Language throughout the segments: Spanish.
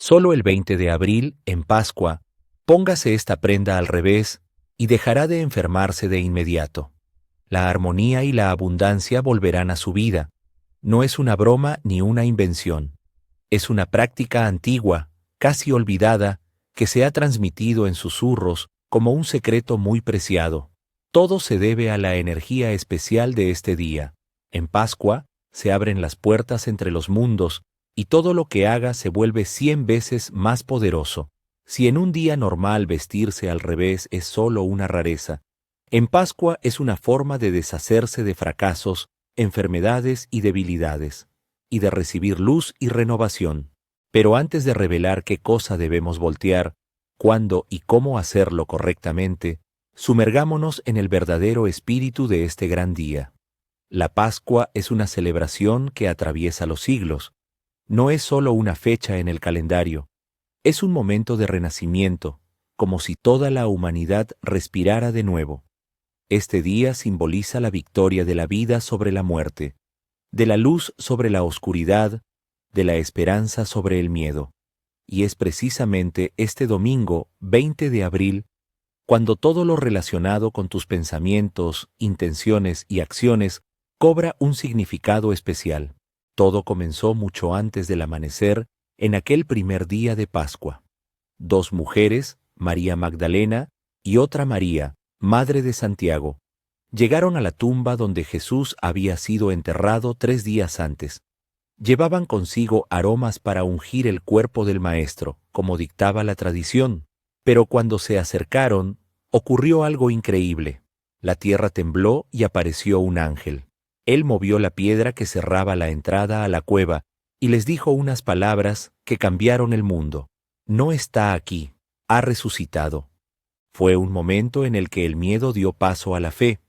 Solo el 20 de abril, en Pascua, póngase esta prenda al revés y dejará de enfermarse de inmediato. La armonía y la abundancia volverán a su vida. No es una broma ni una invención. Es una práctica antigua, casi olvidada, que se ha transmitido en susurros como un secreto muy preciado. Todo se debe a la energía especial de este día. En Pascua se abren las puertas entre los mundos y todo lo que haga se vuelve 100 veces más poderoso. Si en un día normal vestirse al revés es solo una rareza, en Pascua es una forma de deshacerse de fracasos, enfermedades y debilidades, y de recibir luz y renovación. Pero antes de revelar qué cosa debemos voltear, cuándo y cómo hacerlo correctamente, sumergámonos en el verdadero espíritu de este gran día. La Pascua es una celebración que atraviesa los siglos. No es solo una fecha en el calendario, es un momento de renacimiento, como si toda la humanidad respirara de nuevo. Este día simboliza la victoria de la vida sobre la muerte, de la luz sobre la oscuridad, de la esperanza sobre el miedo. Y es precisamente este domingo, 20 de abril, cuando todo lo relacionado con tus pensamientos, intenciones y acciones cobra un significado especial. Todo comenzó mucho antes del amanecer, en aquel primer día de Pascua. Dos mujeres, María Magdalena y otra María, madre de Santiago, llegaron a la tumba donde Jesús había sido enterrado 3 días antes. Llevaban consigo aromas para ungir el cuerpo del Maestro, como dictaba la tradición. Pero cuando se acercaron, ocurrió algo increíble. La tierra tembló y apareció un ángel. Él movió la piedra que cerraba la entrada a la cueva y les dijo unas palabras que cambiaron el mundo. No está aquí, ha resucitado. Fue un momento en el que el miedo dio paso a la fe.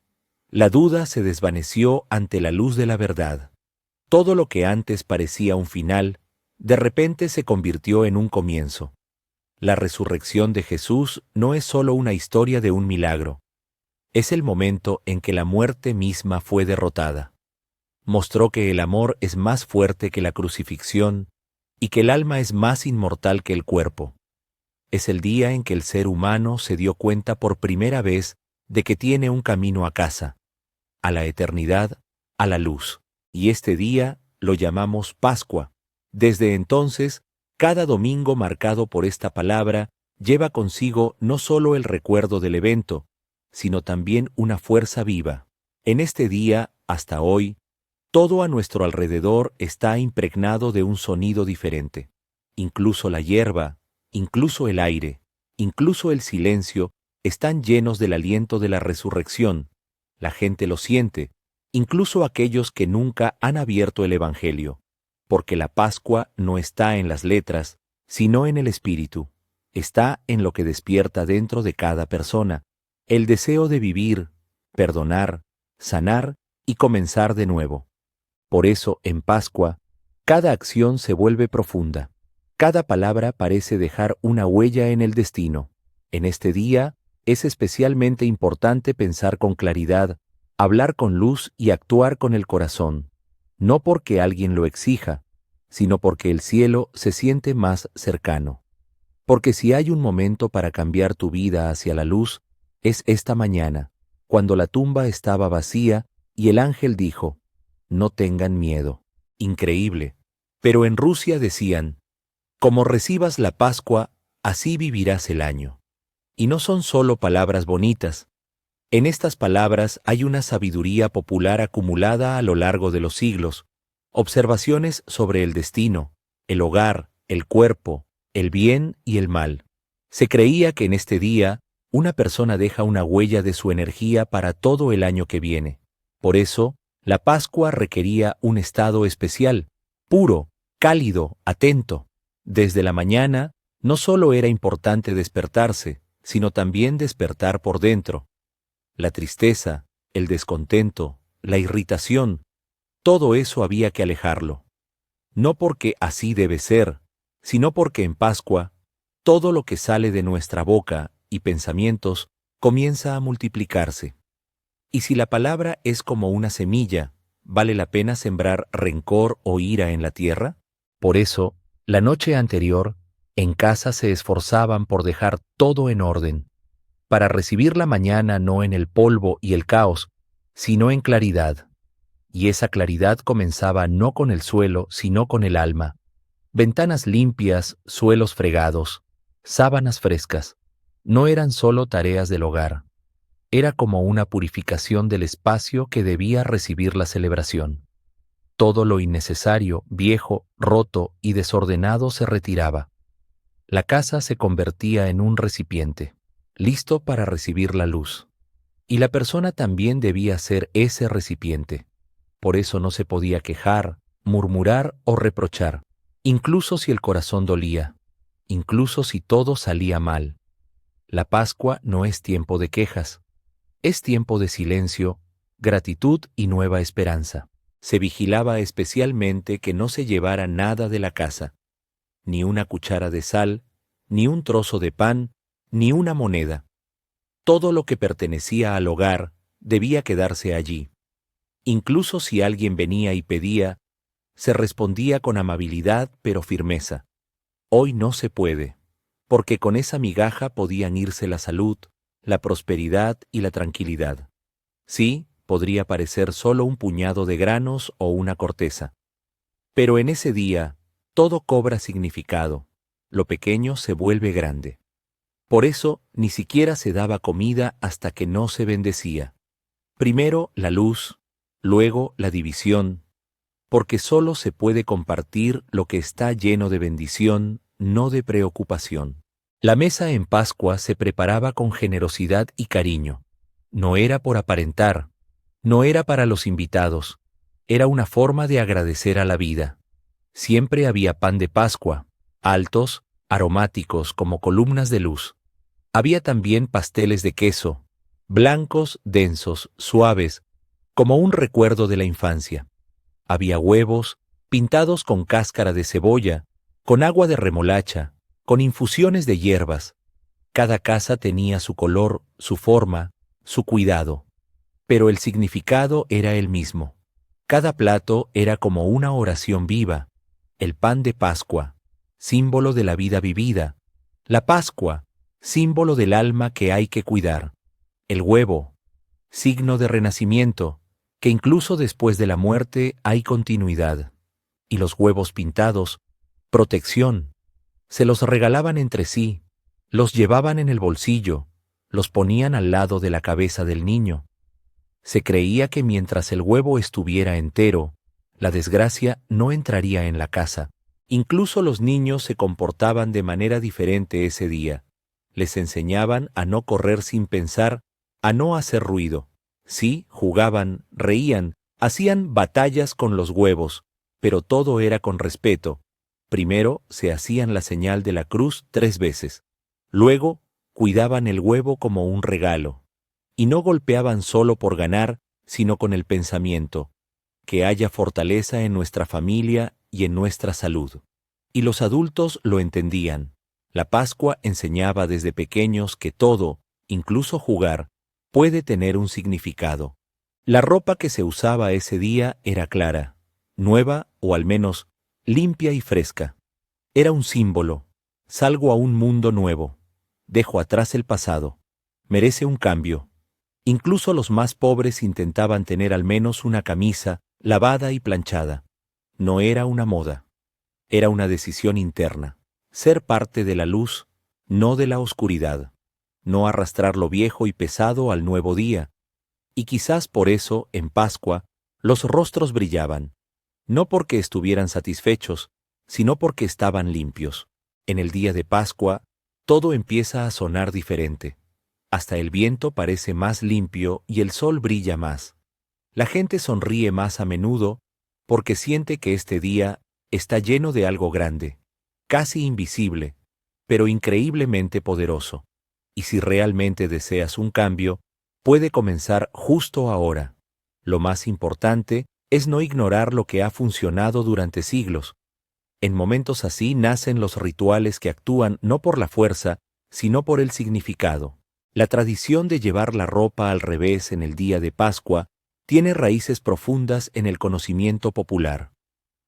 La duda se desvaneció ante la luz de la verdad. Todo lo que antes parecía un final, de repente se convirtió en un comienzo. La resurrección de Jesús no es solo una historia de un milagro. Es el momento en que la muerte misma fue derrotada. Mostró que el amor es más fuerte que la crucifixión y que el alma es más inmortal que el cuerpo. Es el día en que el ser humano se dio cuenta por primera vez de que tiene un camino a casa, a la eternidad, a la luz. Y este día lo llamamos Pascua. Desde entonces, cada domingo marcado por esta palabra lleva consigo no solo el recuerdo del evento, sino también una fuerza viva. En este día, hasta hoy, todo a nuestro alrededor está impregnado de un sonido diferente. Incluso la hierba, incluso el aire, incluso el silencio están llenos del aliento de la resurrección. La gente lo siente, incluso aquellos que nunca han abierto el Evangelio, porque la Pascua no está en las letras, sino en el espíritu. Está en lo que despierta dentro de cada persona, el deseo de vivir, perdonar, sanar y comenzar de nuevo. Por eso, en Pascua, cada acción se vuelve profunda. Cada palabra parece dejar una huella en el destino. En este día, es especialmente importante pensar con claridad, hablar con luz y actuar con el corazón, no porque alguien lo exija, sino porque el cielo se siente más cercano. Porque si hay un momento para cambiar tu vida hacia la luz, es esta mañana, cuando la tumba estaba vacía y el ángel dijo, no tengan miedo. Increíble. Pero en Rusia decían, como recibas la Pascua, así vivirás el año. Y no son solo palabras bonitas. En estas palabras hay una sabiduría popular acumulada a lo largo de los siglos, observaciones sobre el destino, el hogar, el cuerpo, el bien y el mal. Se creía que en este día, una persona deja una huella de su energía para todo el año que viene. Por eso, la Pascua requería un estado especial, puro, cálido, atento. Desde la mañana, no solo era importante despertarse, sino también despertar por dentro. La tristeza, el descontento, la irritación, todo eso había que alejarlo. No porque así debe ser, sino porque en Pascua, todo lo que sale de nuestra boca y pensamientos comienza a multiplicarse. Y si la palabra es como una semilla, ¿vale la pena sembrar rencor o ira en la tierra? Por eso, la noche anterior, En casa se esforzaban por dejar todo en orden, para recibir la mañana no en el polvo y el caos, sino en claridad. Y esa claridad comenzaba no con el suelo, sino con el alma. Ventanas limpias, suelos fregados, sábanas frescas. No eran solo tareas del hogar. Era como una purificación del espacio que debía recibir la celebración. Todo lo innecesario, viejo, roto y desordenado se retiraba. La casa se convertía en un recipiente, listo para recibir la luz. Y la persona también debía ser ese recipiente. Por eso no se podía quejar, murmurar o reprochar, incluso si el corazón dolía, incluso si todo salía mal. La Pascua no es tiempo de quejas, es tiempo de silencio, gratitud y nueva esperanza. Se vigilaba especialmente que no se llevara nada de la casa, ni una cuchara de sal, ni un trozo de pan, ni una moneda. Todo lo que pertenecía al hogar debía quedarse allí. Incluso si alguien venía y pedía, se respondía con amabilidad pero firmeza. Hoy no se puede, porque con esa migaja podían irse la salud, la prosperidad y la tranquilidad. Sí, podría parecer solo un puñado de granos o una corteza. Pero en ese día, todo cobra significado. Lo pequeño se vuelve grande. Por eso, ni siquiera se daba comida hasta que no se bendecía. Primero la luz, luego la división, porque solo se puede compartir lo que está lleno de bendición, no de preocupación. La mesa en Pascua se preparaba con generosidad y cariño. No era por aparentar, no era para los invitados, era una forma de agradecer a la vida. Siempre había pan de Pascua, altos, aromáticos como columnas de luz. Había también pasteles de queso, blancos, densos, suaves, como un recuerdo de la infancia. Había huevos, pintados con cáscara de cebolla, con agua de remolacha, con infusiones de hierbas. Cada casa tenía su color, su forma, su cuidado. Pero el significado era el mismo. Cada plato era como una oración viva. El pan de Pascua, símbolo de la vida vivida. La Pascua, símbolo del alma que hay que cuidar. El huevo, signo de renacimiento, que incluso después de la muerte hay continuidad. Y los huevos pintados, protección. Se los regalaban entre sí, los llevaban en el bolsillo, los ponían al lado de la cabeza del niño. Se creía que mientras el huevo estuviera entero, la desgracia no entraría en la casa. Incluso los niños se comportaban de manera diferente ese día. Les enseñaban a no correr sin pensar, a no hacer ruido. Sí, jugaban, reían, hacían batallas con los huevos, pero todo era con respeto. Primero se hacían la señal de la cruz 3 veces. Luego cuidaban el huevo como un regalo. Y no golpeaban solo por ganar, sino con el pensamiento. Que haya fortaleza en nuestra familia y en nuestra salud. Y los adultos lo entendían. La Pascua enseñaba desde pequeños que todo, incluso jugar, puede tener un significado. La ropa que se usaba ese día era clara, nueva o al menos limpia y fresca. Era un símbolo. Salgo a un mundo nuevo. Dejo atrás el pasado. Merece un cambio. Incluso los más pobres intentaban tener al menos una camisa lavada y planchada. No era una moda. Era una decisión interna. Ser parte de la luz, no de la oscuridad. No arrastrar lo viejo y pesado al nuevo día. Y quizás por eso, en Pascua, los rostros brillaban. No porque estuvieran satisfechos, sino porque estaban limpios. En el día de Pascua, todo empieza a sonar diferente. Hasta el viento parece más limpio y el sol brilla más. La gente sonríe más a menudo porque siente que este día está lleno de algo grande, casi invisible, pero increíblemente poderoso. Y si realmente deseas un cambio, puede comenzar justo ahora. Lo más importante es no ignorar lo que ha funcionado durante siglos. En momentos así nacen los rituales que actúan no por la fuerza, sino por el significado. La tradición de llevar la ropa al revés en el día de Pascua tiene raíces profundas en el conocimiento popular.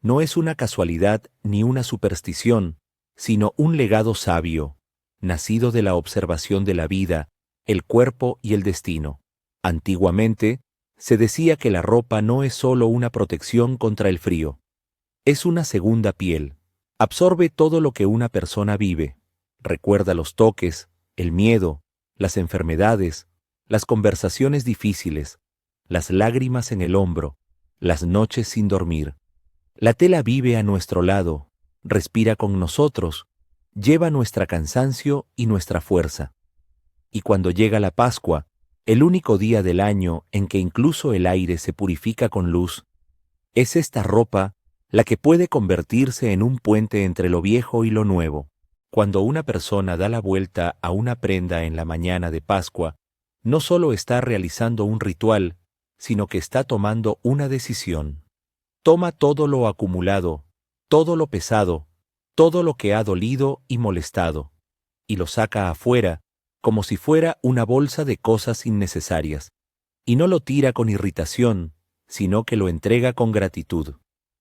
No es una casualidad ni una superstición, sino un legado sabio, nacido de la observación de la vida, el cuerpo y el destino. Antiguamente, se decía que la ropa no es solo una protección contra el frío, es una segunda piel. Absorbe todo lo que una persona vive. Recuerda los toques, el miedo, las enfermedades, las conversaciones difíciles, las lágrimas en el hombro, las noches sin dormir. La tela vive a nuestro lado, respira con nosotros, lleva nuestra cansancio y nuestra fuerza. Y cuando llega la Pascua, el único día del año en que incluso el aire se purifica con luz, es esta ropa la que puede convertirse en un puente entre lo viejo y lo nuevo. Cuando una persona da la vuelta a una prenda en la mañana de Pascua, no solo está realizando un ritual, sino que está tomando una decisión. Toma todo lo acumulado, todo lo pesado, todo lo que ha dolido y molestado, y lo saca afuera, como si fuera una bolsa de cosas innecesarias, y no lo tira con irritación, sino que lo entrega con gratitud.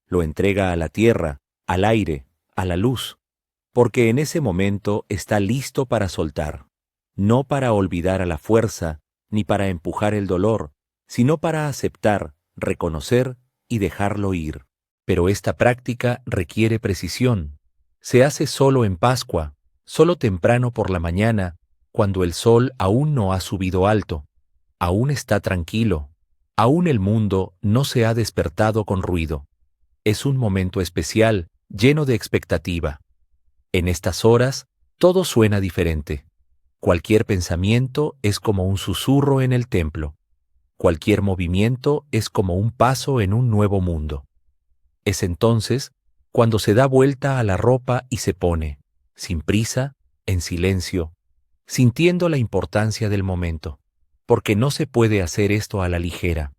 Lo entrega a la tierra, al aire, a la luz, porque en ese momento está listo para soltar, no para olvidar a la fuerza, ni para empujar el dolor, sino para aceptar, reconocer y dejarlo ir. Pero esta práctica requiere precisión. Se hace solo en Pascua, solo temprano por la mañana, cuando el sol aún no ha subido alto, aún está tranquilo, aún el mundo no se ha despertado con ruido. Es un momento especial, lleno de expectativa. En estas horas, todo suena diferente. Cualquier pensamiento es como un susurro en el templo. Cualquier movimiento es como un paso en un nuevo mundo. Es entonces cuando se da vuelta a la ropa y se pone, sin prisa, en silencio, sintiendo la importancia del momento, porque no se puede hacer esto a la ligera.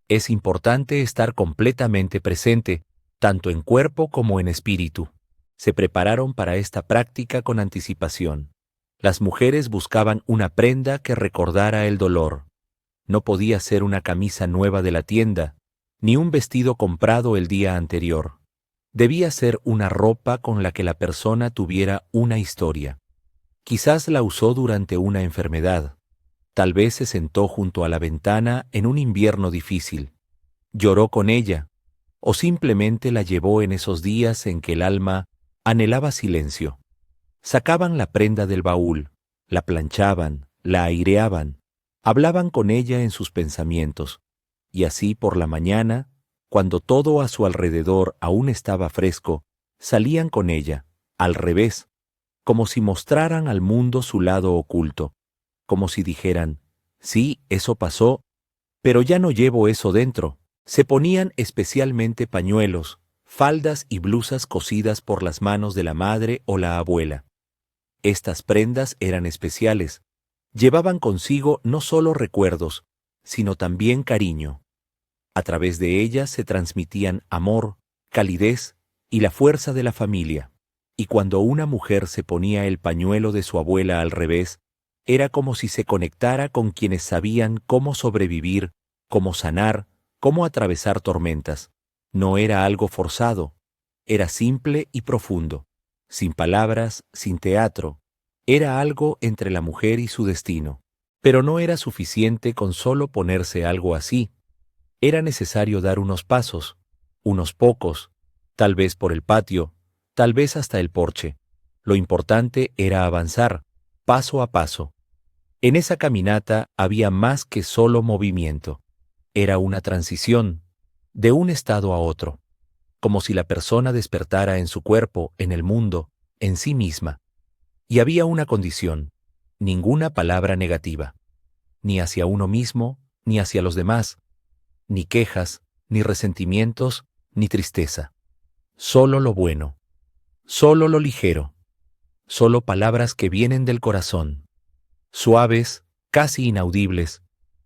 Es importante estar completamente presente, tanto en cuerpo como en espíritu. Se prepararon para esta práctica con anticipación. Las mujeres buscaban una prenda que recordara el dolor. No podía ser una camisa nueva de la tienda, ni un vestido comprado el día anterior. Debía ser una ropa con la que la persona tuviera una historia. Quizás la usó durante una enfermedad. Tal vez se sentó junto a la ventana en un invierno difícil. Lloró con ella, o simplemente la llevó en esos días en que el alma anhelaba silencio. Sacaban la prenda del baúl, la planchaban, la aireaban, hablaban con ella en sus pensamientos, y así por la mañana, cuando todo a su alrededor aún estaba fresco, salían con ella, al revés, como si mostraran al mundo su lado oculto, como si dijeran, sí, eso pasó, pero ya no llevo eso dentro. Se ponían especialmente pañuelos, faldas y blusas cosidas por las manos de la madre o la abuela. Estas prendas eran especiales. Llevaban consigo no solo recuerdos, sino también cariño. A través de ellas se transmitían amor, calidez y la fuerza de la familia. Y cuando una mujer se ponía el pañuelo de su abuela al revés, era como si se conectara con quienes sabían cómo sobrevivir, cómo sanar, cómo atravesar tormentas. No era algo forzado, era simple y profundo, sin palabras, sin teatro. Era algo entre la mujer y su destino. Pero no era suficiente con solo ponerse algo así. Era necesario dar unos pasos, unos pocos, tal vez por el patio, tal vez hasta el porche. Lo importante era avanzar, paso a paso. En esa caminata había más que solo movimiento. Era una transición, de un estado a otro, como si la persona despertara en su cuerpo, en el mundo, en sí misma. Y había una condición, ninguna palabra negativa, ni hacia uno mismo, ni hacia los demás, ni quejas, ni resentimientos, ni tristeza. Solo lo bueno, solo lo ligero, solo palabras que vienen del corazón, suaves, casi inaudibles,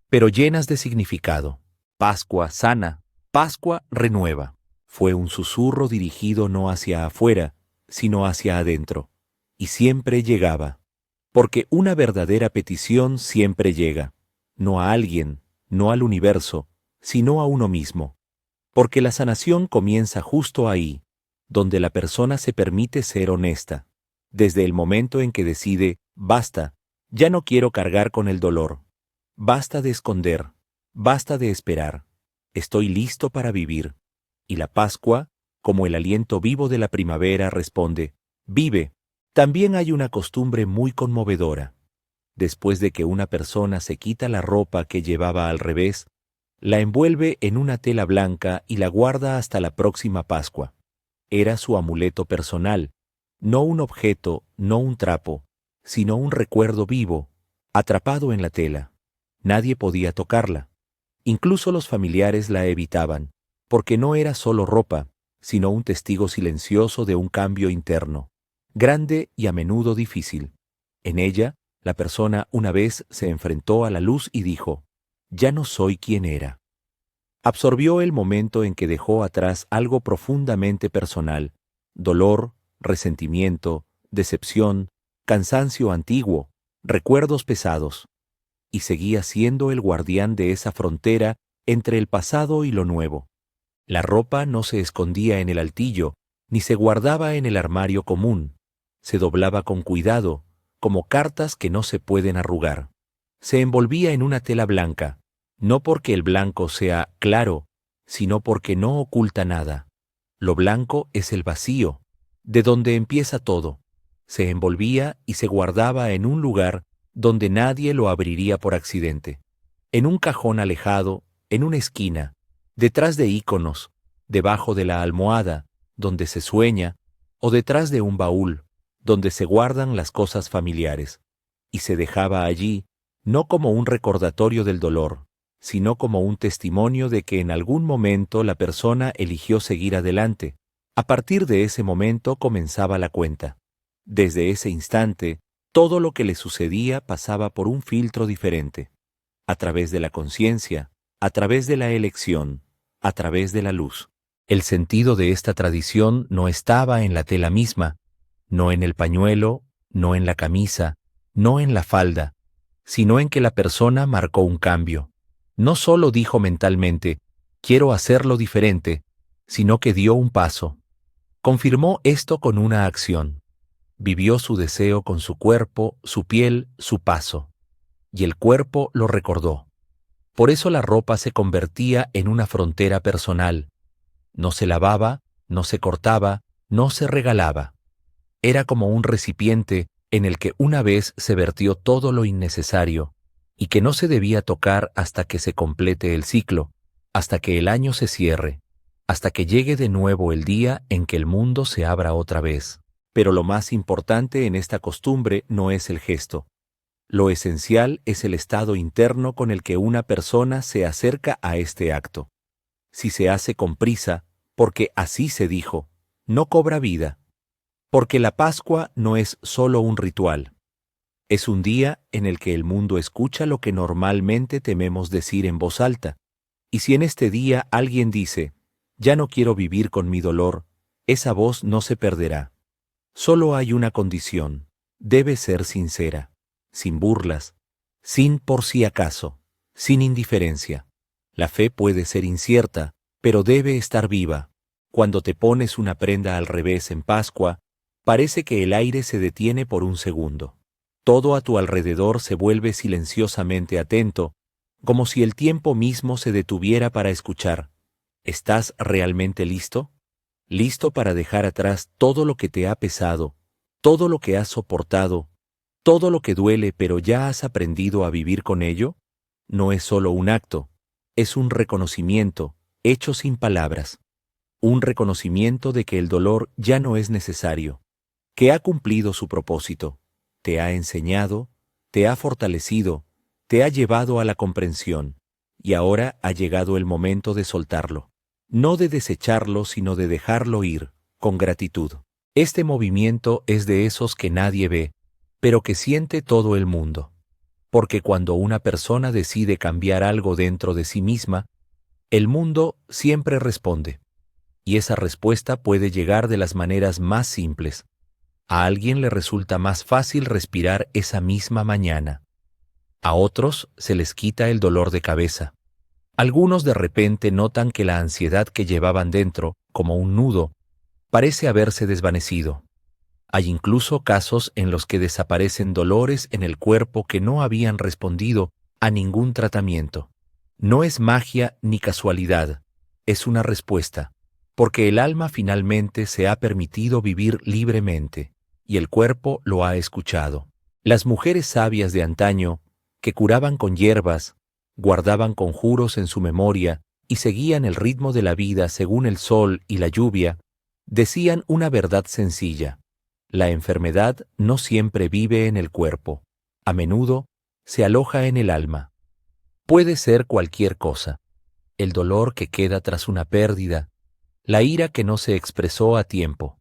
pero llenas de significado. Pascua sana, Pascua renueva. Fue un susurro dirigido no hacia afuera, sino hacia adentro, y siempre llegaba. Porque una verdadera petición siempre llega, no a alguien, no al universo, sino a uno mismo. Porque la sanación comienza justo ahí, donde la persona se permite ser honesta. desde el momento en que decide, basta, ya no quiero cargar con el dolor, basta de esconder, basta de esperar, estoy listo para vivir. Y la Pascua, como el aliento vivo de la primavera, responde, vive. También hay una costumbre muy conmovedora. Después de que una persona se quita la ropa que llevaba al revés, la envuelve en una tela blanca y la guarda hasta la próxima Pascua. Era su amuleto personal, no un objeto, no un trapo, sino un recuerdo vivo, atrapado en la tela. Nadie podía tocarla. Incluso los familiares la evitaban, porque no era solo ropa, sino un testigo silencioso de un cambio interno, grande y a menudo difícil. En ella, la persona una vez se enfrentó a la luz y dijo, «Ya no soy quien era». Absorbió el momento en que dejó atrás algo profundamente personal, dolor, resentimiento, decepción, cansancio antiguo, recuerdos pesados, y seguía siendo el guardián de esa frontera entre el pasado y lo nuevo. La ropa no se escondía en el altillo, ni se guardaba en el armario común. Se doblaba con cuidado, como cartas que no se pueden arrugar. Se envolvía en una tela blanca, no porque el blanco sea claro, sino porque no oculta nada. Lo blanco es el vacío, de donde empieza todo. Se envolvía y se guardaba en un lugar donde nadie lo abriría por accidente. En un cajón alejado, en una esquina, detrás de íconos, debajo de la almohada, donde se sueña, o detrás de un baúl, donde se guardan las cosas familiares. Y se dejaba allí, no como un recordatorio del dolor, sino como un testimonio de que en algún momento la persona eligió seguir adelante. A partir de ese momento comenzaba la cuenta. Desde ese instante, todo lo que le sucedía pasaba por un filtro diferente, a través de la conciencia, a través de la elección, a través de la luz. El sentido de esta tradición no estaba en la tela misma, no en el pañuelo, no en la camisa, no en la falda, sino en que la persona marcó un cambio. No solo dijo mentalmente, quiero hacerlo diferente, sino que dio un paso. Confirmó esto con una acción. Vivió su deseo con su cuerpo, su piel, su paso. Y el cuerpo lo recordó. Por eso la ropa se convertía en una frontera personal. No se lavaba, no se cortaba, no se regalaba. Era como un recipiente en el que una vez se vertió todo lo innecesario y que no se debía tocar hasta que se complete el ciclo, hasta que el año se cierre, hasta que llegue de nuevo el día en que el mundo se abra otra vez. Pero lo más importante en esta costumbre no es el gesto. Lo esencial es el estado interno con el que una persona se acerca a este acto. Si se hace con prisa, porque así se dijo, no cobra vida. Porque la Pascua no es solo un ritual. Es un día en el que el mundo escucha lo que normalmente tememos decir en voz alta. Y si en este día alguien dice, ya no quiero vivir con mi dolor, esa voz no se perderá. Solo hay una condición, debe ser sincera, sin burlas, sin por si acaso, sin indiferencia. La fe puede ser incierta, pero debe estar viva. Cuando te pones una prenda al revés en Pascua, parece que el aire se detiene por un segundo. Todo a tu alrededor se vuelve silenciosamente atento, como si el tiempo mismo se detuviera para escuchar. ¿Estás realmente listo? ¿Listo para dejar atrás todo lo que te ha pesado, todo lo que has soportado, todo lo que duele, pero ya has aprendido a vivir con ello? No es solo un acto, es un reconocimiento, hecho sin palabras. Un reconocimiento de que el dolor ya no es necesario, que ha cumplido su propósito, te ha enseñado, te ha fortalecido, te ha llevado a la comprensión, y ahora ha llegado el momento de soltarlo. No de desecharlo, sino de dejarlo ir, con gratitud. Este movimiento es de esos que nadie ve, pero que siente todo el mundo. Porque cuando una persona decide cambiar algo dentro de sí misma, el mundo siempre responde. Y esa respuesta puede llegar de las maneras más simples. A alguien le resulta más fácil respirar esa misma mañana. A otros se les quita el dolor de cabeza. Algunos de repente notan que la ansiedad que llevaban dentro, como un nudo, parece haberse desvanecido. Hay incluso casos en los que desaparecen dolores en el cuerpo que no habían respondido a ningún tratamiento. No es magia ni casualidad, es una respuesta, porque el alma finalmente se ha permitido vivir libremente, y el cuerpo lo ha escuchado. Las mujeres sabias de antaño, que curaban con hierbas, guardaban conjuros en su memoria y seguían el ritmo de la vida según el sol y la lluvia, decían una verdad sencilla: la enfermedad no siempre vive en el cuerpo, a menudo se aloja en el alma. Puede ser cualquier cosa: el dolor que queda tras una pérdida, la ira que no se expresó a tiempo,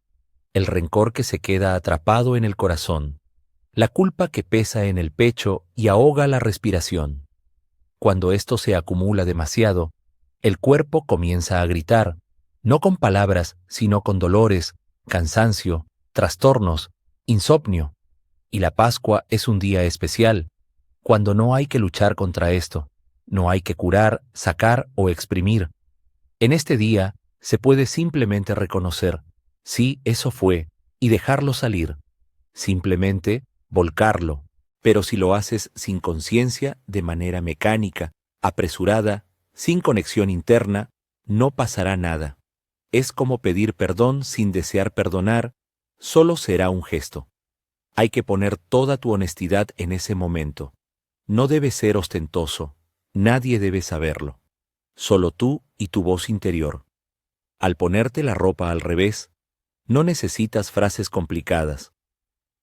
el rencor que se queda atrapado en el corazón, la culpa que pesa en el pecho y ahoga la respiración. Cuando esto se acumula demasiado, el cuerpo comienza a gritar, no con palabras, sino con dolores, cansancio, trastornos, insomnio. Y la Pascua es un día especial, cuando no hay que luchar contra esto, no hay que curar, sacar o exprimir. En este día se puede simplemente reconocer, sí, eso fue, y dejarlo salir. Simplemente volcarlo. Pero si lo haces sin conciencia, de manera mecánica, apresurada, sin conexión interna, no pasará nada. Es como pedir perdón sin desear perdonar, solo será un gesto. Hay que poner toda tu honestidad en ese momento. No debe ser ostentoso, nadie debe saberlo. Solo tú y tu voz interior. Al ponerte la ropa al revés, no necesitas frases complicadas.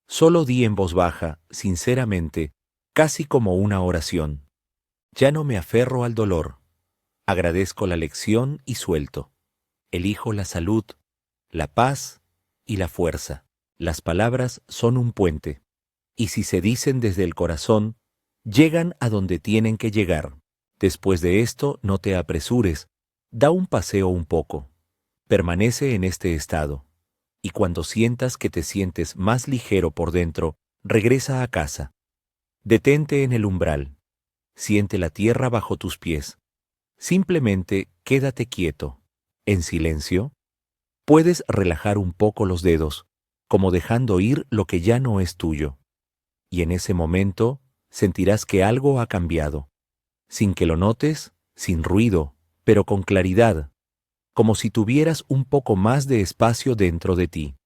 Solo di en voz baja, sinceramente, casi como una oración: ya no me aferro al dolor. Agradezco la lección y suelto. Elijo la salud, la paz y la fuerza. Las palabras son un puente, y si se dicen desde el corazón, llegan a donde tienen que llegar. Después de esto, no te apresures, da un paseo un poco. Permanece en este estado. Y cuando sientas que te sientes más ligero por dentro, regresa a casa. Detente en el umbral. Siente la tierra bajo tus pies. Simplemente quédate quieto, en silencio. Puedes relajar un poco los dedos, como dejando ir lo que ya no es tuyo. Y en ese momento sentirás que algo ha cambiado. Sin que lo notes, sin ruido, pero con claridad. Como si tuvieras un poco más de espacio dentro de ti,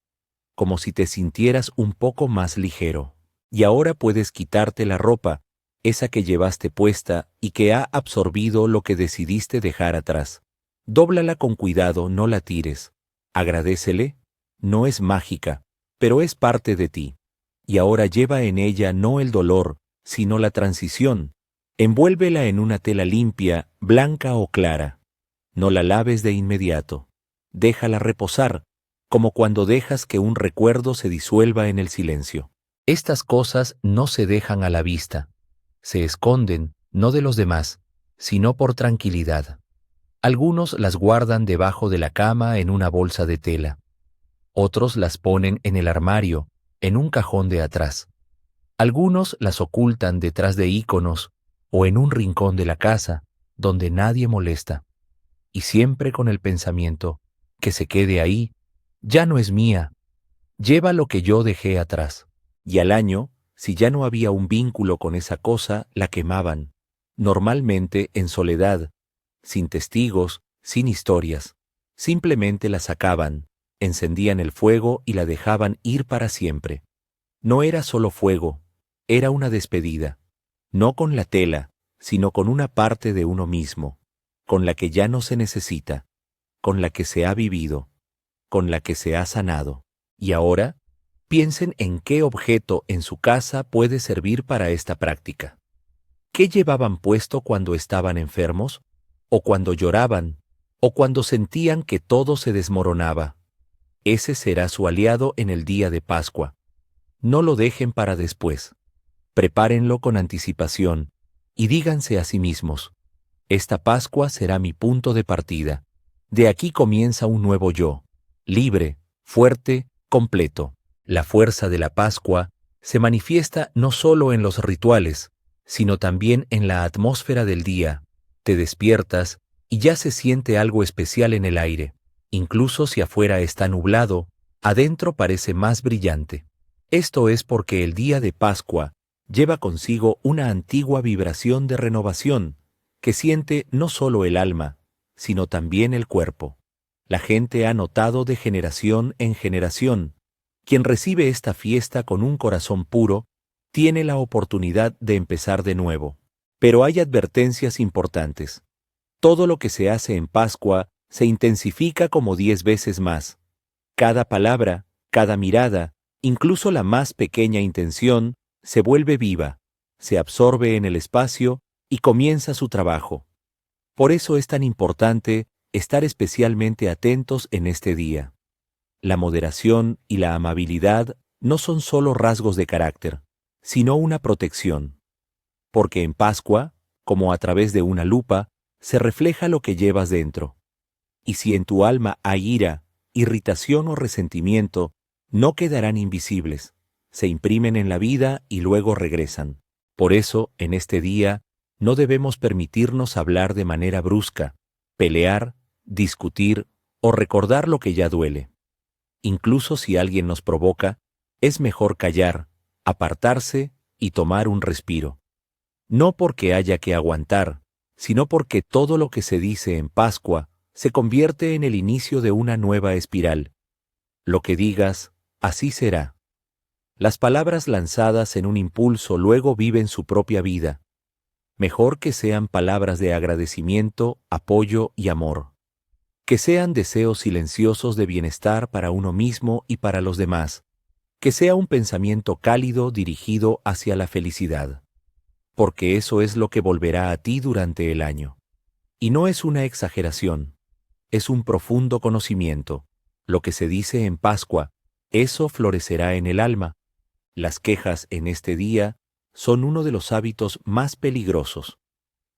como si te sintieras un poco más ligero. Y ahora puedes quitarte la ropa, esa que llevaste puesta y que ha absorbido lo que decidiste dejar atrás. Dóblala con cuidado, no la tires. Agradécele, no es mágica, pero es parte de ti. Y ahora lleva en ella no el dolor, sino la transición. Envuélvela en una tela limpia, blanca o clara. No la laves de inmediato. Déjala reposar, como cuando dejas que un recuerdo se disuelva en el silencio. Estas cosas no se dejan a la vista. Se esconden, no de los demás, sino por tranquilidad. Algunos las guardan debajo de la cama en una bolsa de tela. Otros las ponen en el armario, en un cajón de atrás. Algunos las ocultan detrás de íconos o en un rincón de la casa, donde nadie molesta. Y siempre con el pensamiento: que se quede ahí, ya no es mía, lleva lo que yo dejé atrás. Y al año, si ya no había un vínculo con esa cosa, la quemaban, normalmente en soledad, sin testigos, sin historias. Simplemente la sacaban, encendían el fuego y la dejaban ir para siempre. No era solo fuego, era una despedida, no con la tela, sino con una parte de uno mismo, con la que ya no se necesita, con la que se ha vivido, con la que se ha sanado. Y ahora, piensen en qué objeto en su casa puede servir para esta práctica. ¿Qué llevaban puesto cuando estaban enfermos? ¿O cuando lloraban? ¿O cuando sentían que todo se desmoronaba? Ese será su aliado en el día de Pascua. No lo dejen para después. Prepárenlo con anticipación y díganse a sí mismos: esta Pascua será mi punto de partida. De aquí comienza un nuevo yo, libre, fuerte, completo. La fuerza de la Pascua se manifiesta no solo en los rituales, sino también en la atmósfera del día. Te despiertas y ya se siente algo especial en el aire. Incluso si afuera está nublado, adentro parece más brillante. Esto es porque el día de Pascua lleva consigo una antigua vibración de renovación que siente no solo el alma, sino también el cuerpo. La gente ha notado de generación en generación. Quien recibe esta fiesta con un corazón puro tiene la oportunidad de empezar de nuevo. Pero hay advertencias importantes. Todo lo que se hace en Pascua se intensifica como 10 veces más. Cada palabra, cada mirada, incluso la más pequeña intención, se vuelve viva, se absorbe en el espacio y comienza su trabajo. Por eso es tan importante estar especialmente atentos en este día. La moderación y la amabilidad no son solo rasgos de carácter, sino una protección. Porque en Pascua, como a través de una lupa, se refleja lo que llevas dentro. Y si en tu alma hay ira, irritación o resentimiento, no quedarán invisibles, se imprimen en la vida y luego regresan. Por eso, en este día, no debemos permitirnos hablar de manera brusca, pelear, discutir o recordar lo que ya duele. Incluso si alguien nos provoca, es mejor callar, apartarse y tomar un respiro. No porque haya que aguantar, sino porque todo lo que se dice en Pascua se convierte en el inicio de una nueva espiral. Lo que digas, así será. Las palabras lanzadas en un impulso luego viven su propia vida. Mejor que sean palabras de agradecimiento, apoyo y amor. Que sean deseos silenciosos de bienestar para uno mismo y para los demás. Que sea un pensamiento cálido dirigido hacia la felicidad. Porque eso es lo que volverá a ti durante el año. Y no es una exageración, es un profundo conocimiento. Lo que se dice en Pascua, eso florecerá en el alma. Las quejas en este día son uno de los hábitos más peligrosos.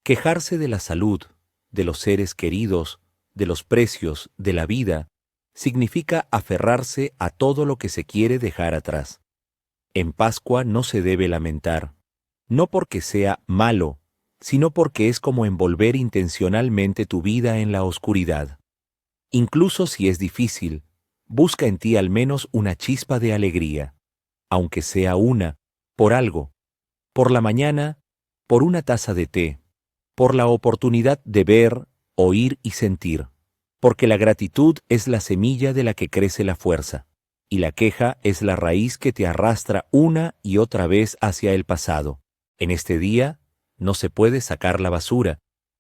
Quejarse de la salud, de los seres queridos, de los precios, de la vida, significa aferrarse a todo lo que se quiere dejar atrás. En Pascua no se debe lamentar, no porque sea malo, sino porque es como envolver intencionalmente tu vida en la oscuridad. Incluso si es difícil, busca en ti al menos una chispa de alegría, aunque sea una, por algo, por la mañana, por una taza de té, por la oportunidad de ver, oír y sentir, porque la gratitud es la semilla de la que crece la fuerza, y la queja es la raíz que te arrastra una y otra vez hacia el pasado. En este día no se puede sacar la basura,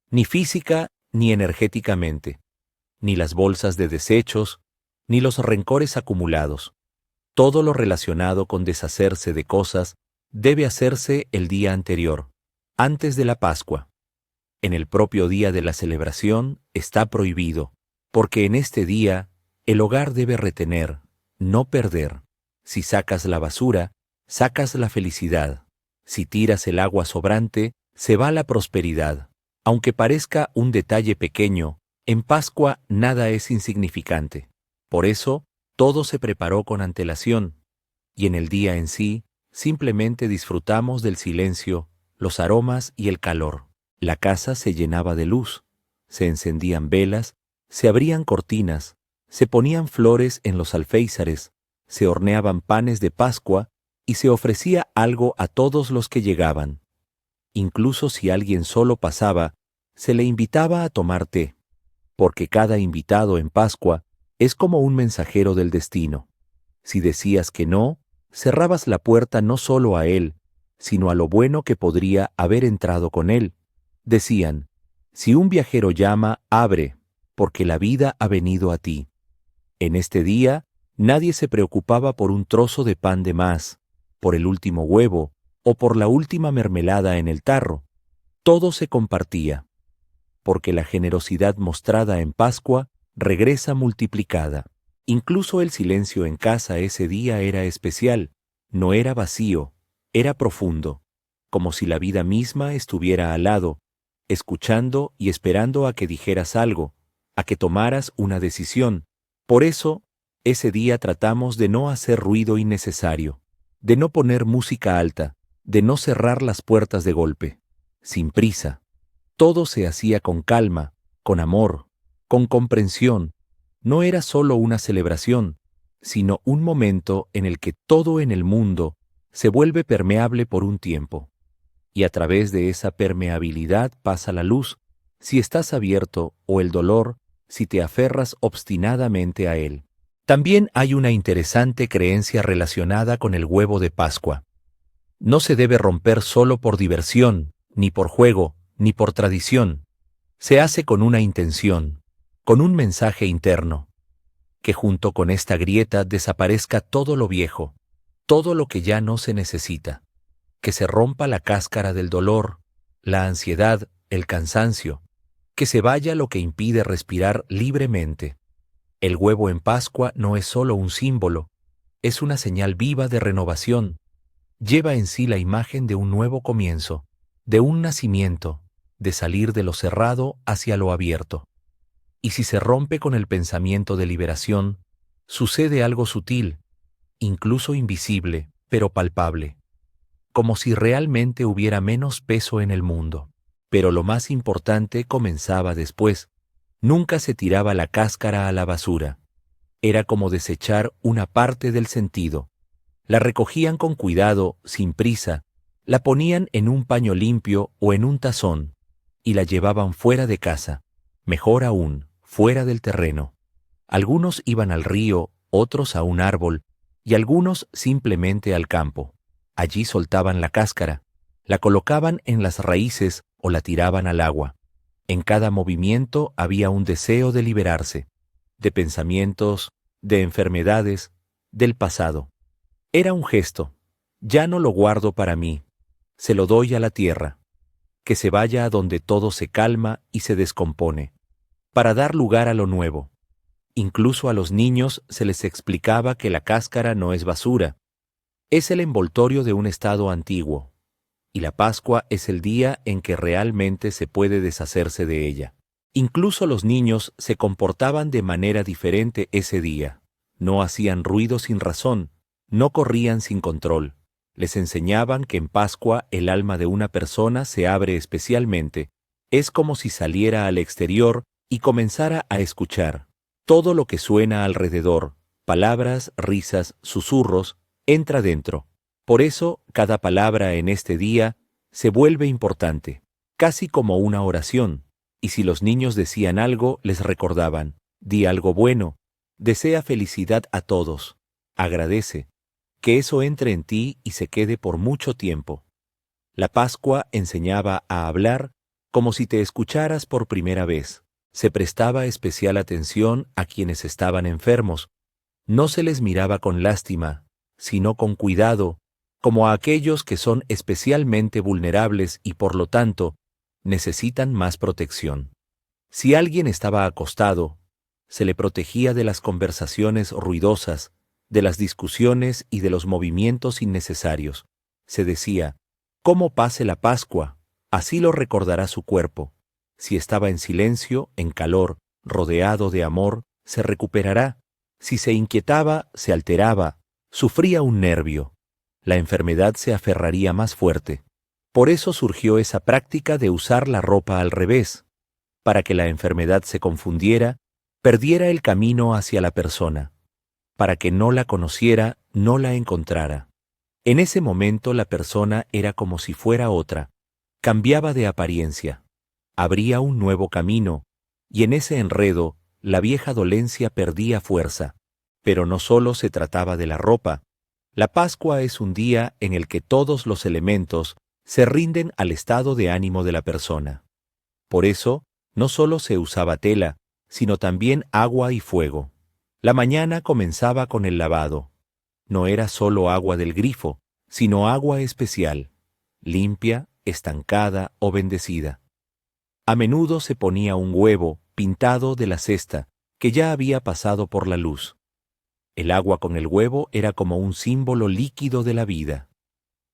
ni física ni energéticamente, ni las bolsas de desechos, ni los rencores acumulados. Todo lo relacionado con deshacerse de cosas debe hacerse el día anterior, antes de la Pascua. En el propio día de la celebración está prohibido, porque en este día el hogar debe retener, no perder. Si sacas la basura, sacas la felicidad. Si tiras el agua sobrante, se va la prosperidad. Aunque parezca un detalle pequeño, en Pascua nada es insignificante. Por eso, todo se preparó con antelación, y en el día en sí, simplemente disfrutamos del silencio, los aromas y el calor. La casa se llenaba de luz, se encendían velas, se abrían cortinas, se ponían flores en los alféizares, se horneaban panes de Pascua y se ofrecía algo a todos los que llegaban. Incluso si alguien solo pasaba, se le invitaba a tomar té, porque cada invitado en Pascua es como un mensajero del destino. Si decías que no, cerrabas la puerta no solo a él, sino a lo bueno que podría haber entrado con él. Decían, si un viajero llama, abre, porque la vida ha venido a ti. En este día, nadie se preocupaba por un trozo de pan de más, por el último huevo o por la última mermelada en el tarro. Todo se compartía, porque la generosidad mostrada en Pascua regresa multiplicada. Incluso el silencio en casa ese día era especial, no era vacío, era profundo, como si la vida misma estuviera al lado, escuchando y esperando a que dijeras algo, a que tomaras una decisión. Por eso, ese día tratamos de no hacer ruido innecesario, de no poner música alta, de no cerrar las puertas de golpe, sin prisa. Todo se hacía con calma, con amor, con comprensión. No era solo una celebración, sino un momento en el que todo en el mundo se vuelve permeable por un tiempo. Y a través de esa permeabilidad pasa la luz, si estás abierto, o el dolor, si te aferras obstinadamente a él. También hay una interesante creencia relacionada con el huevo de Pascua. No se debe romper solo por diversión, ni por juego, ni por tradición. Se hace con una intención, con un mensaje interno. Que junto con esta grieta desaparezca todo lo viejo, todo lo que ya no se necesita. Que se rompa la cáscara del dolor, la ansiedad, el cansancio. Que se vaya lo que impide respirar libremente. El huevo en Pascua no es solo un símbolo, es una señal viva de renovación. Lleva en sí la imagen de un nuevo comienzo, de un nacimiento, de salir de lo cerrado hacia lo abierto. Y si se rompe con el pensamiento de liberación, sucede algo sutil, incluso invisible, pero palpable, como si realmente hubiera menos peso en el mundo. Pero lo más importante comenzaba después. Nunca se tiraba la cáscara a la basura. Era como desechar una parte del sentido. La recogían con cuidado, sin prisa, la ponían en un paño limpio o en un tazón, y la llevaban fuera de casa, mejor aún, fuera del terreno. Algunos iban al río, otros a un árbol, y algunos simplemente al campo. Allí soltaban la cáscara, la colocaban en las raíces o la tiraban al agua. En cada movimiento había un deseo de liberarse, de pensamientos, de enfermedades, del pasado. Era un gesto. Ya no lo guardo para mí, se lo doy a la tierra, que se vaya a donde todo se calma y se descompone, para dar lugar a lo nuevo. Incluso a los niños se les explicaba que la cáscara no es basura, es el envoltorio de un estado antiguo, y la Pascua es el día en que realmente se puede deshacerse de ella. Incluso los niños se comportaban de manera diferente ese día. No hacían ruido sin razón, no corrían sin control. Les enseñaban que en Pascua el alma de una persona se abre especialmente. Es como si saliera al exterior y comenzara a escuchar. Todo lo que suena alrededor, palabras, risas, susurros, entra dentro. Por eso, cada palabra en este día se vuelve importante, casi como una oración. Y si los niños decían algo, les recordaban: di algo bueno, desea felicidad a todos, agradece, que eso entre en ti y se quede por mucho tiempo. La Pascua enseñaba a hablar como si te escucharas por primera vez. Se prestaba especial atención a quienes estaban enfermos. No se les miraba con lástima, sino con cuidado, como a aquellos que son especialmente vulnerables y por lo tanto necesitan más protección. Si alguien estaba acostado, se le protegía de las conversaciones ruidosas, de las discusiones y de los movimientos innecesarios. Se decía: «Cómo pase la Pascua, así lo recordará su cuerpo. Si estaba en silencio, en calor, rodeado de amor, se recuperará. Si se inquietaba, se alteraba, sufría un nervio, la enfermedad se aferraría más fuerte». Por eso surgió esa práctica de usar la ropa al revés, para que la enfermedad se confundiera, perdiera el camino hacia la persona, para que no la conociera, no la encontrara. En ese momento la persona era como si fuera otra, cambiaba de apariencia, abría un nuevo camino, y en ese enredo la vieja dolencia perdía fuerza. Pero no solo se trataba de la ropa. La Pascua es un día en el que todos los elementos se rinden al estado de ánimo de la persona. Por eso, no solo se usaba tela, sino también agua y fuego. La mañana comenzaba con el lavado. No era solo agua del grifo, sino agua especial, limpia, estancada o bendecida. A menudo se ponía un huevo pintado de la cesta, que ya había pasado por la luz. El agua con el huevo era como un símbolo líquido de la vida.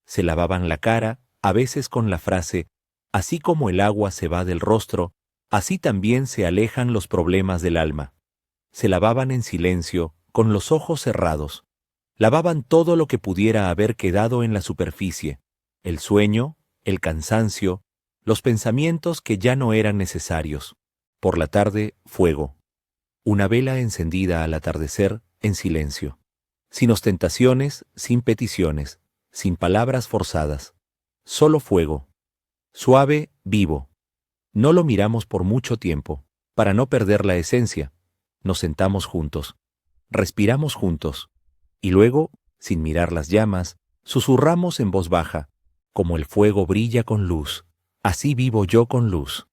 Se lavaban la cara, a veces con la frase: «Así como el agua se va del rostro, así también se alejan los problemas del alma». Se lavaban en silencio, con los ojos cerrados. Lavaban todo lo que pudiera haber quedado en la superficie: el sueño, el cansancio, los pensamientos que ya no eran necesarios. Por la tarde, fuego. Una vela encendida al atardecer, en silencio. sin ostentaciones, sin peticiones, sin palabras forzadas. Solo fuego. Suave, vivo. No lo miramos por mucho tiempo, para no perder la esencia. Nos sentamos juntos. Respiramos juntos. Y luego, sin mirar las llamas, susurramos en voz baja. Como el fuego brilla con luz, así vivo yo con luz.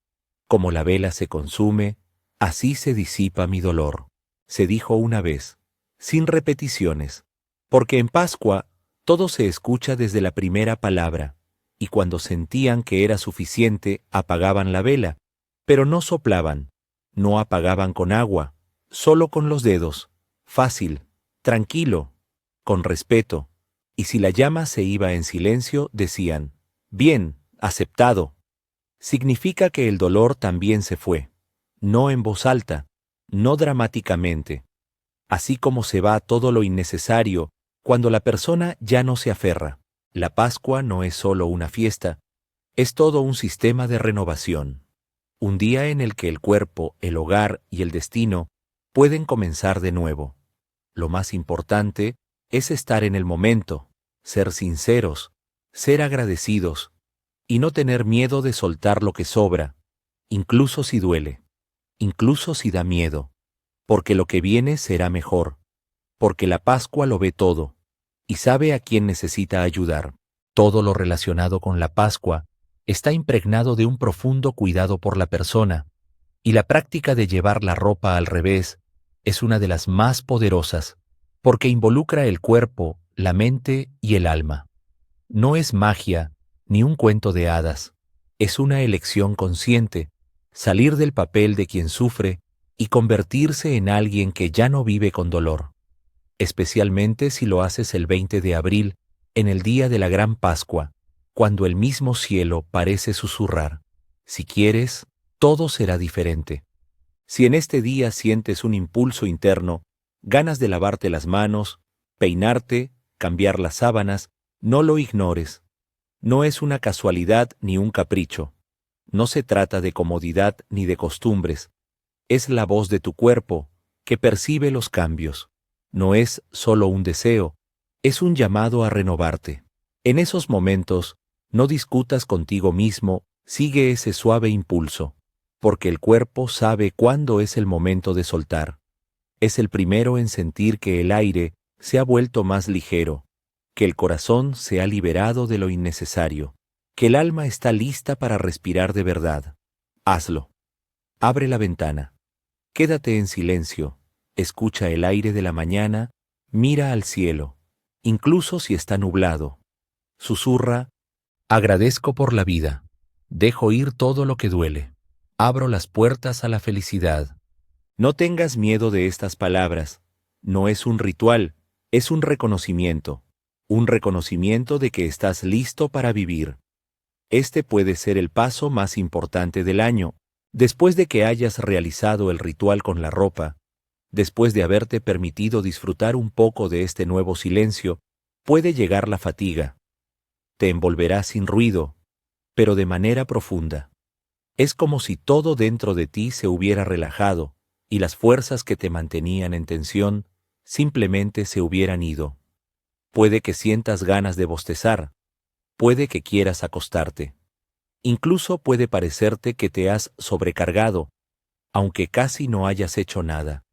Como la vela se consume, así se disipa mi dolor. Se dijo una vez, sin repeticiones, porque en Pascua todo se escucha desde la primera palabra, y cuando sentían que era suficiente apagaban la vela, pero no soplaban, no apagaban con agua, solo con los dedos, fácil, tranquilo, con respeto, y si la llama se iba en silencio, decían, bien, aceptado. Significa que el dolor también se fue, no en voz alta, no dramáticamente, así como se va todo lo innecesario cuando la persona ya no se aferra. La Pascua no es solo una fiesta, es todo un sistema de renovación. Un día en el que el cuerpo, el hogar y el destino pueden comenzar de nuevo. Lo más importante es estar en el momento, ser sinceros, ser agradecidos y no tener miedo de soltar lo que sobra, incluso si duele, incluso si da miedo, porque lo que viene será mejor, porque la Pascua lo ve todo y sabe a quién necesita ayudar. Todo lo relacionado con la Pascua está impregnado de un profundo cuidado por la persona, y la práctica de llevar la ropa al revés es una de las más poderosas, porque involucra el cuerpo, la mente y el alma. No es magia ni un cuento de hadas, es una elección consciente, salir del papel de quien sufre y convertirse en alguien que ya no vive con dolor, especialmente si lo haces el 20 de abril, en el día de la Gran Pascua, cuando el mismo cielo parece susurrar, si quieres, todo será diferente. Si en este día sientes un impulso interno, ganas de lavarte las manos, peinarte, cambiar las sábanas, no lo ignores. No es una casualidad ni un capricho. No se trata de comodidad ni de costumbres. Es la voz de tu cuerpo, que percibe los cambios. No es solo un deseo, es un llamado a renovarte. En esos momentos, no discutas contigo mismo, sigue ese suave impulso, porque el cuerpo sabe cuándo es el momento de soltar. Es el primero en sentir que el aire se ha vuelto más ligero, que el corazón se ha liberado de lo innecesario, que el alma está lista para respirar de verdad. Hazlo. Abre la ventana. Quédate en silencio. Escucha el aire de la mañana, mira al cielo, incluso si está nublado. Susurra, agradezco por la vida, dejo ir todo lo que duele, abro las puertas a la felicidad. No tengas miedo de estas palabras, no es un ritual, es un reconocimiento de que estás listo para vivir. Este puede ser el paso más importante del año, después de que hayas realizado el ritual con la ropa. Después de haberte permitido disfrutar un poco de este nuevo silencio, puede llegar la fatiga. Te envolverá sin ruido, pero de manera profunda. Es como si todo dentro de ti se hubiera relajado y las fuerzas que te mantenían en tensión simplemente se hubieran ido. Puede que sientas ganas de bostezar, puede que quieras acostarte. Incluso puede parecerte que te has sobrecargado, aunque casi no hayas hecho nada.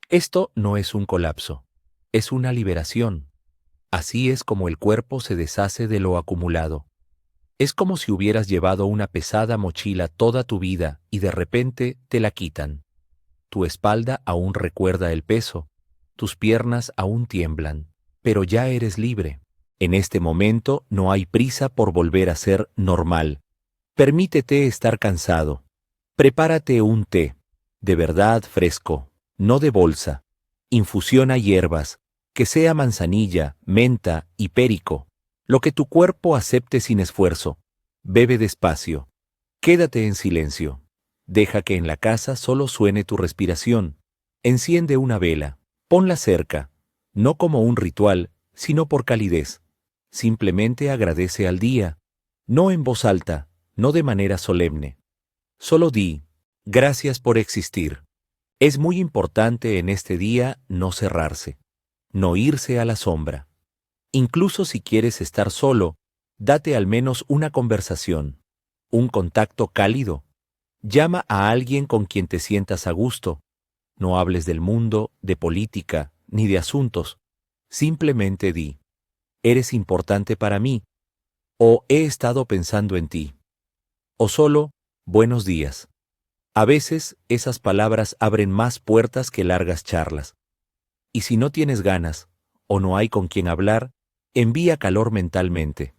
Esto no es un colapso, es una liberación. Así es como el cuerpo se deshace de lo acumulado. Es como si hubieras llevado una pesada mochila toda tu vida y de repente te la quitan. Tu espalda aún recuerda el peso, tus piernas aún tiemblan, pero ya eres libre. En este momento no hay prisa por volver a ser normal. Permítete estar cansado. Prepárate un té, de verdad fresco, no de bolsa. Infusiona hierbas, que sea manzanilla, menta y périco, lo que tu cuerpo acepte sin esfuerzo. Bebe despacio. Quédate en silencio. Deja que en la casa solo suene tu respiración. Enciende una vela. Ponla cerca, no como un ritual, sino por calidez. Simplemente agradece al día, no en voz alta, no de manera solemne. Solo di, gracias por existir. Es muy importante en este día no cerrarse. no irse a la sombra. Incluso si quieres estar solo, date al menos una conversación, un contacto cálido. Llama a alguien con quien te sientas a gusto. No hables del mundo, de política, ni de asuntos. Simplemente di, eres importante para mí, o he estado pensando en ti, o solo, buenos días. A veces esas palabras abren más puertas que largas charlas. Y si no tienes ganas, o no hay con quien hablar, envía calor mentalmente.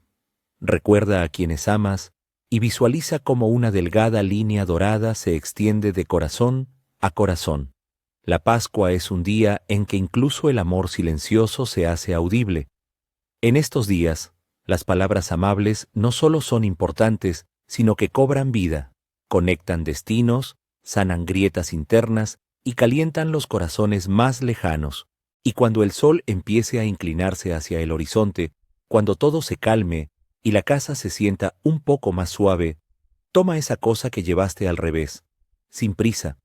Recuerda a quienes amas y visualiza cómo una delgada línea dorada se extiende de corazón a corazón. La Pascua es un día en que incluso el amor silencioso se hace audible. En estos días, las palabras amables no solo son importantes, sino que cobran vida, conectan destinos, sanan grietas internas y calientan los corazones más lejanos. Y cuando el sol empiece a inclinarse hacia el horizonte, cuando todo se calme y la casa se sienta un poco más suave, toma esa cosa que llevaste al revés, sin prisa,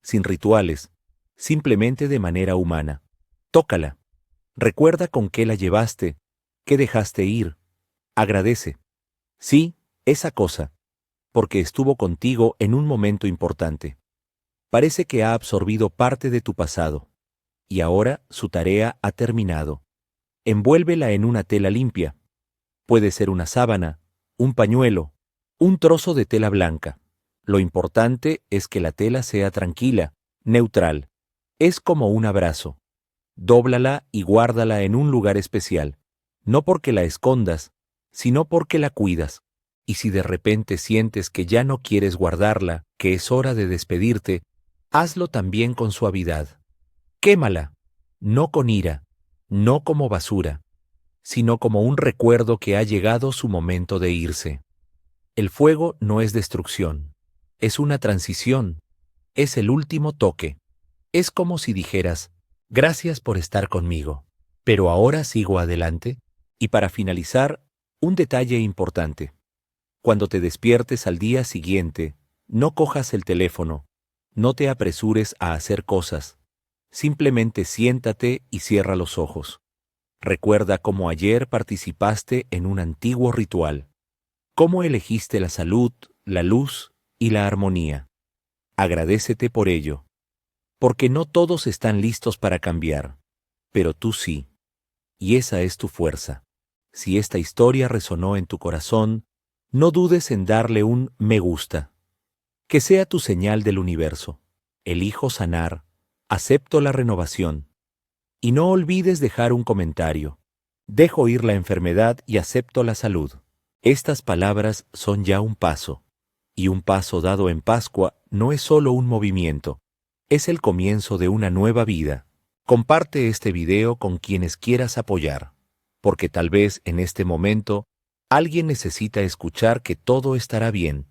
sin rituales, simplemente de manera humana. Tócala. Recuerda con qué la llevaste, qué dejaste ir. Agradece. Sí, esa cosa, porque estuvo contigo en un momento importante. Parece que ha absorbido parte de tu pasado, y ahora su tarea ha terminado. Envuélvela en una tela limpia. Puede ser una sábana, un pañuelo, un trozo de tela blanca. Lo importante es que la tela sea tranquila, neutral. Es como un abrazo. Dóblala y guárdala en un lugar especial, no porque la escondas, sino porque la cuidas. Y si de repente sientes que ya no quieres guardarla, que es hora de despedirte, hazlo también con suavidad. Quémala, no con ira, no como basura, sino como un recuerdo que ha llegado su momento de irse. El fuego no es destrucción, es una transición, es el último toque. Es como si dijeras, gracias por estar conmigo, pero ahora sigo adelante. Y para finalizar, un detalle importante. Cuando te despiertes al día siguiente, no cojas el teléfono, no te apresures a hacer cosas. Simplemente siéntate y cierra los ojos. Recuerda cómo ayer participaste en un antiguo ritual, cómo elegiste la salud, la luz y la armonía. Agradécete por ello. Porque no todos están listos para cambiar, pero tú sí, y esa es tu fuerza. Si esta historia resonó en tu corazón, no dudes en darle un me gusta. Que sea tu señal del universo. Elijo sanar, acepto la renovación. Y no olvides dejar un comentario. Dejo ir la enfermedad y acepto la salud. Estas palabras son ya un paso, y un paso dado en Pascua no es solo un movimiento. Es el comienzo de una nueva vida. Comparte este video con quienes quieras apoyar, porque tal vez en este momento alguien necesita escuchar que todo estará bien.